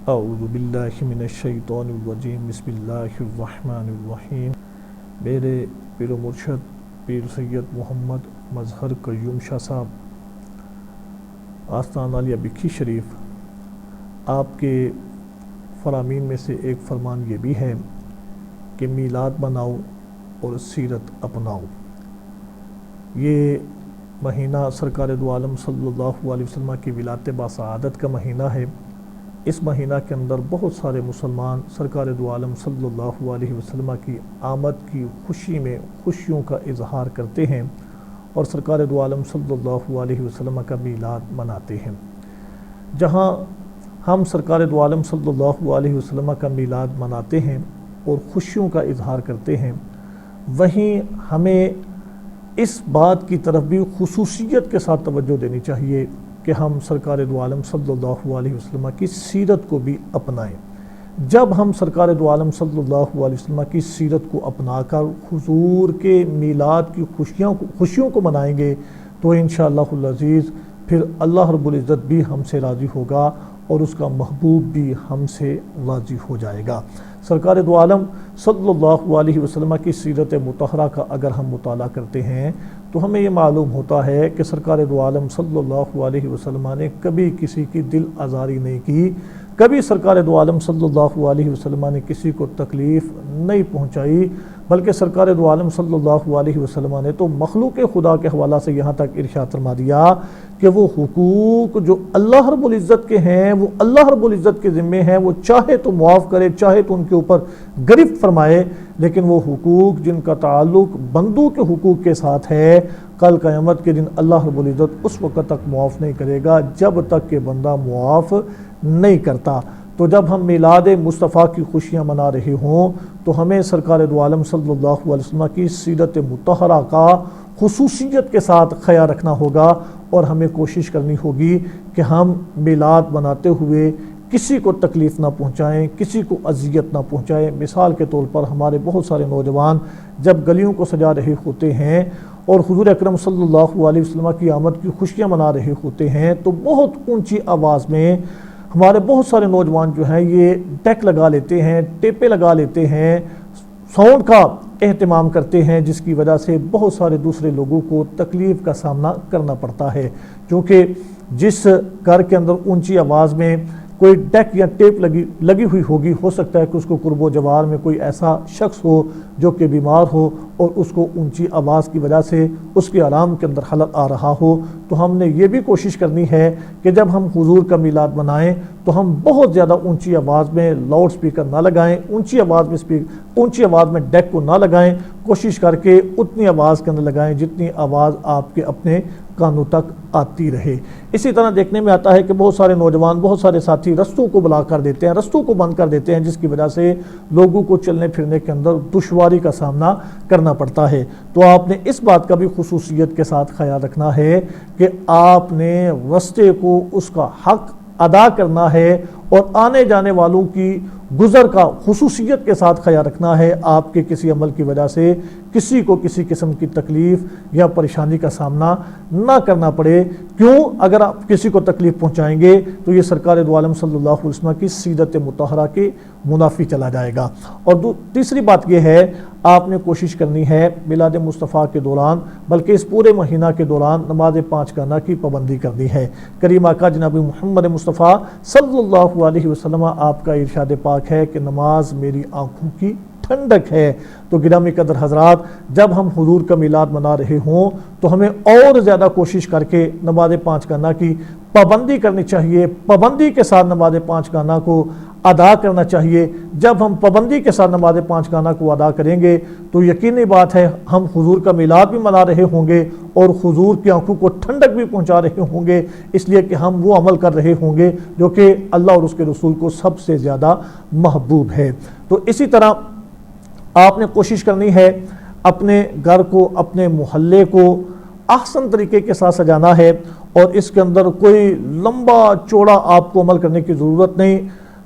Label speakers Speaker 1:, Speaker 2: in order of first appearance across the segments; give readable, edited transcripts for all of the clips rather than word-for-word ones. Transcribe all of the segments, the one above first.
Speaker 1: اعوذ باللہ من الشیطان الرجیم بسم اللہ الرحمن الرحیم۔ میرے پیر و مرشد پیر سید محمد مظہر قیوم شاہ صاحب آستان عالیہ بکھی شریف، آپ کے فرامین میں سے ایک فرمان یہ بھی ہے کہ میلاد مناؤ اور سیرت اپناؤ۔ یہ مہینہ سرکار دو عالم صلی اللہ علیہ وسلم کی ولادت باسعادت کا مہینہ ہے۔ اس مہینہ کے اندر بہت سارے مسلمان سرکار دو عالم صلی اللہ علیہ وسلم کی آمد کی خوشی میں خوشیوں کا اظہار کرتے ہیں اور سرکار دو عالم صلی اللہ علیہ وسلم کا میلاد مناتے ہیں۔ جہاں ہم سرکار دو عالم صلی اللہ علیہ وسلم کا میلاد مناتے ہیں اور خوشیوں کا اظہار کرتے ہیں، وہیں ہمیں اس بات کی طرف بھی خصوصیت کے ساتھ توجہ دینی چاہیے کہ ہم سرکار دو عالم صلی اللہ علیہ وسلم کی سیرت کو بھی اپنائیں۔ جب ہم سرکار دو عالم صلی اللہ علیہ وسلم کی سیرت کو اپنا کر حضور کے میلاد کی خوشیوں کو منائیں گے تو انشاءاللہ العزیز پھر اللہ رب العزت بھی ہم سے راضی ہوگا اور اس کا محبوب بھی ہم سے راضی ہو جائے گا۔ سرکار دو عالم صلی اللہ علیہ وسلم کی سیرت مطہرہ کا اگر ہم مطالعہ کرتے ہیں تو ہمیں یہ معلوم ہوتا ہے کہ سرکار دو عالم صلی اللہ علیہ وسلم نے کبھی کسی کی دل آزاری نہیں کی، کبھی سرکار دو عالم صلی اللہ علیہ وسلم نے کسی کو تکلیف نہیں پہنچائی، بلکہ سرکار دو عالم صلی اللہ علیہ وسلم نے تو مخلوق خدا کے حوالہ سے یہاں تک ارشاد فرما دیا کہ وہ حقوق جو اللہ رب العزت کے ہیں وہ اللہ رب العزت کے ذمے ہیں، وہ چاہے تو معاف کرے، چاہے تو ان کے اوپر گرفت فرمائے، لیکن وہ حقوق جن کا تعلق بندوں کے حقوق کے ساتھ ہے کل قیامت کے دن اللہ رب العزت اس وقت تک معاف نہیں کرے گا جب تک کہ بندہ معاف نہیں کرتا۔ تو جب ہم میلاد مصطفیٰ کی خوشیاں منا رہے ہوں تو ہمیں سرکار دو عالم صلی اللہ علیہ وسلم کی سیرت مطہرہ کا خصوصیت کے ساتھ خیال رکھنا ہوگا اور ہمیں کوشش کرنی ہوگی کہ ہم میلاد مناتے ہوئے کسی کو تکلیف نہ پہنچائیں، کسی کو اذیت نہ پہنچائیں۔ مثال کے طور پر ہمارے بہت سارے نوجوان جب گلیوں کو سجا رہے ہوتے ہیں اور حضور اکرم صلی اللہ علیہ وسلم کی آمد کی خوشیاں منا رہے ہوتے ہیں تو بہت اونچی آواز میں ہمارے بہت سارے نوجوان جو ہیں یہ ڈیک لگا لیتے ہیں، ٹیپے لگا لیتے ہیں، ساؤنڈ کا اہتمام کرتے ہیں، جس کی وجہ سے بہت سارے دوسرے لوگوں کو تکلیف کا سامنا کرنا پڑتا ہے، کیونکہ جس گھر کے اندر اونچی آواز میں کوئی ڈیک یا ٹیپ لگی ہوئی ہوگی، ہو سکتا ہے کہ اس کو قرب و جوار میں کوئی ایسا شخص ہو جو کہ بیمار ہو اور اس کو اونچی آواز کی وجہ سے اس کے آرام کے اندر خلل آ رہا ہو۔ تو ہم نے یہ بھی کوشش کرنی ہے کہ جب ہم حضور کا میلاد منائیں تو ہم بہت زیادہ اونچی آواز میں لاؤڈ سپیکر نہ لگائیں، اونچی آواز میں ڈیک کو نہ لگائیں، کوشش کر کے اتنی آواز کے اندر لگائیں جتنی آواز آپ کے اپنے کانوں تک آتی رہے۔ اسی طرح دیکھنے میں آتا ہے کہ بہت سارے نوجوان، بہت سارے ساتھی رستوں کو بلاک کر دیتے ہیں، رستوں کو بند کر دیتے ہیں، جس کی وجہ سے لوگوں کو چلنے پھرنے کے اندر دشواری کا سامنا کرنا پڑتا ہے۔ تو آپ نے اس بات کا بھی خصوصیت کے ساتھ خیال رکھنا ہے کہ آپ نے رستے کو اس کا حق ادا کرنا ہے اور آنے جانے والوں کی گزر کا خصوصیت کے ساتھ خیال رکھنا ہے۔ آپ کے کسی عمل کی وجہ سے کسی کو کسی قسم کی تکلیف یا پریشانی کا سامنا نہ کرنا پڑے۔ کیوں؟ اگر آپ کسی کو تکلیف پہنچائیں گے تو یہ سرکار دو عالم صلی اللہ علیہ وسلم کی سیرت مطہرہ کے منافی چلا جائے گا۔ اور تیسری بات یہ ہے، آپ نے کوشش کرنی ہے میلاد مصطفیٰ کے دوران بلکہ اس پورے مہینہ کے دوران نماز 5 گانا کی پابندی کرنی ہے۔ کریم آقا جناب محمد مصطفیٰ صلی اللہ علیہ وسلم آپ کا ارشاد پاک ہے کہ نماز میری آنکھوں کی ٹھنڈک ہے۔ تو گرامی قدر حضرات، جب ہم حضور کا میلاد منا رہے ہوں تو ہمیں اور زیادہ کوشش کر کے نماز 5 گانا کی پابندی کرنی چاہیے، پابندی کے ساتھ نماز 5 گانا کو ادا کرنا چاہیے۔ جب ہم پابندی کے ساتھ نماز 5 گانا کو ادا کریں گے تو یقینی بات ہے ہم حضور کا میلاد بھی منا رہے ہوں گے اور حضور کی آنکھوں کو ٹھنڈک بھی پہنچا رہے ہوں گے، اس لیے کہ ہم وہ عمل کر رہے ہوں گے جو کہ اللہ اور اس کے رسول کو سب سے زیادہ محبوب ہے۔ تو اسی طرح آپ نے کوشش کرنی ہے اپنے گھر کو، اپنے محلے کو احسن طریقے کے ساتھ سجانا ہے، اور اس کے اندر کوئی لمبا چوڑا آپ کو عمل کرنے کی ضرورت نہیں،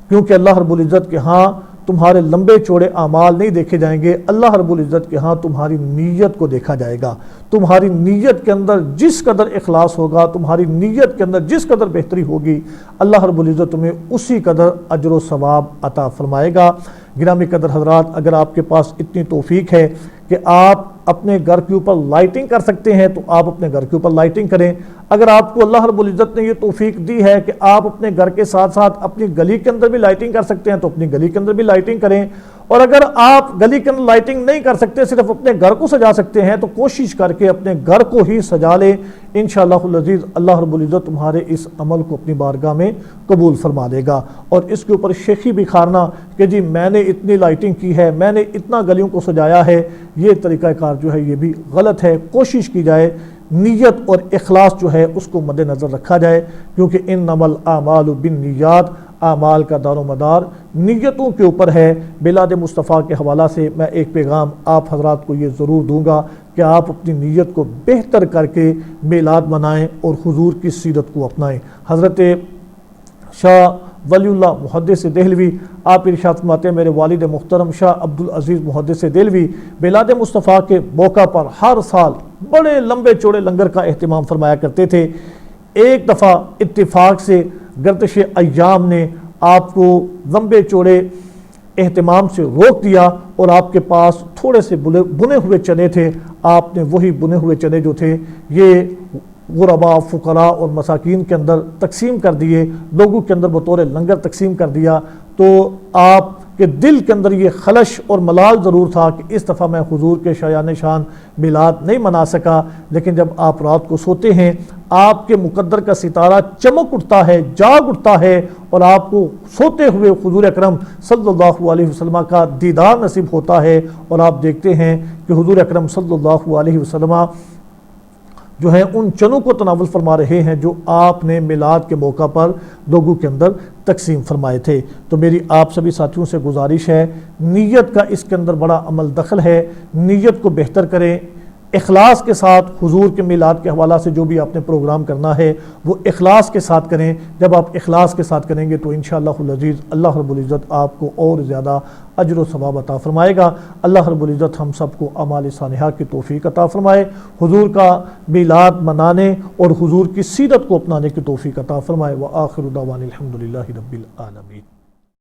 Speaker 1: کیونکہ اللہ رب العزت کے ہاں تمہارے لمبے چوڑے اعمال نہیں دیکھے جائیں گے، اللہ رب العزت کے ہاں تمہاری نیت کو دیکھا جائے گا۔ تمہاری نیت کے اندر جس قدر اخلاص ہوگا، تمہاری نیت کے اندر جس قدر بہتری ہوگی، اللہ رب العزت تمہیں اسی قدر اجر و ثواب عطا فرمائے گا۔ گرامی قدر حضرات، اگر آپ کے پاس اتنی توفیق ہے کہ آپ اپنے گھر کے اوپر لائٹنگ کر سکتے ہیں تو آپ اپنے گھر کے اوپر لائٹنگ کریں۔ اگر آپ کو اللہ رب العزت نے یہ توفیق دی ہے کہ آپ اپنے گھر کے ساتھ ساتھ اپنی گلی کے اندر بھی لائٹنگ کر سکتے ہیں تو اپنی گلی کے اندر بھی لائٹنگ کریں، اور اگر آپ گلی کے اندر لائٹنگ نہیں کر سکتے، صرف اپنے گھر کو سجا سکتے ہیں، تو کوشش کر کے اپنے گھر کو ہی سجا لیں۔ انشاءاللہ العزیز اللہ رب العزت تمہارے اس عمل کو اپنی بارگاہ میں قبول فرما لے گا۔ اور اس کے اوپر شیخی بھی کھارنا کہ جی میں نے اتنی لائٹنگ کی ہے، میں نے اتنا گلیوں کو سجایا ہے، یہ طریقہ کار جو ہے یہ بھی غلط ہے۔ کوشش کی جائے نیت اور اخلاص جو ہے اس کو مد نظر رکھا جائے، کیونکہ انما الاعمال بالنیات، اعمال کا دار و مدار نیتوں کے اوپر ہے۔ میلاد مصطفیٰ کے حوالہ سے میں ایک پیغام آپ حضرات کو یہ ضرور دوں گا کہ آپ اپنی نیت کو بہتر کر کے میلاد منائیں اور حضور کی سیرت کو اپنائیں۔ حضرت شاہ ولی اللہ محدث دہلوی آپ ارشاد فرماتے ہیں، میرے والد محترم شاہ عبدالعزیز محدث دہلوی میلاد مصطفیٰ کے موقع پر ہر سال بڑے لمبے چوڑے لنگر کا اہتمام فرمایا کرتے تھے۔ ایک دفعہ اتفاق سے گردش ایام نے آپ کو لمبے چوڑے اہتمام سے روک دیا اور آپ کے پاس تھوڑے سے بنے ہوئے چنے تھے۔ آپ نے وہی بنے ہوئے چنے جو تھے یہ غرباء، فقراء اور مساکین کے اندر تقسیم کر دیے، لوگوں کے اندر بطور لنگر تقسیم کر دیا۔ تو آپ کے دل کے اندر یہ خلش اور ملال ضرور تھا کہ اس دفعہ میں حضور کے شایان شان میلاد نہیں منا سکا، لیکن جب آپ رات کو سوتے ہیں آپ کے مقدر کا ستارہ چمک اٹھتا ہے، جاگ اٹھتا ہے، اور آپ کو سوتے ہوئے حضور اکرم صلی اللہ علیہ وسلم کا دیدار نصیب ہوتا ہے، اور آپ دیکھتے ہیں کہ حضور اکرم صلی اللہ علیہ وسلم جو ہیں ان چنوں کو تناول فرما رہے ہیں جو آپ نے میلاد کے موقع پر لوگوں کے اندر تقسیم فرمائے تھے۔ تو میری آپ سبھی ساتھیوں سے گزارش ہے، نیت کا اس کے اندر بڑا عمل دخل ہے، نیت کو بہتر کریں، اخلاص کے ساتھ حضور کے میلاد کے حوالہ سے جو بھی آپ نے پروگرام کرنا ہے وہ اخلاص کے ساتھ کریں۔ جب آپ اخلاص کے ساتھ کریں گے تو انشاءاللہ العزیز اللہ رب العزت آپ کو اور زیادہ اجر و ثواب عطا فرمائے گا۔ اللہ رب العزت ہم سب کو اعمال صالحہ کی توفیق عطا فرمائے، حضور کا میلاد منانے اور حضور کی سیرت کو اپنانے کی توفیق عطا فرمائے۔ وآخر دعوانا الحمدللہ رب العالمین۔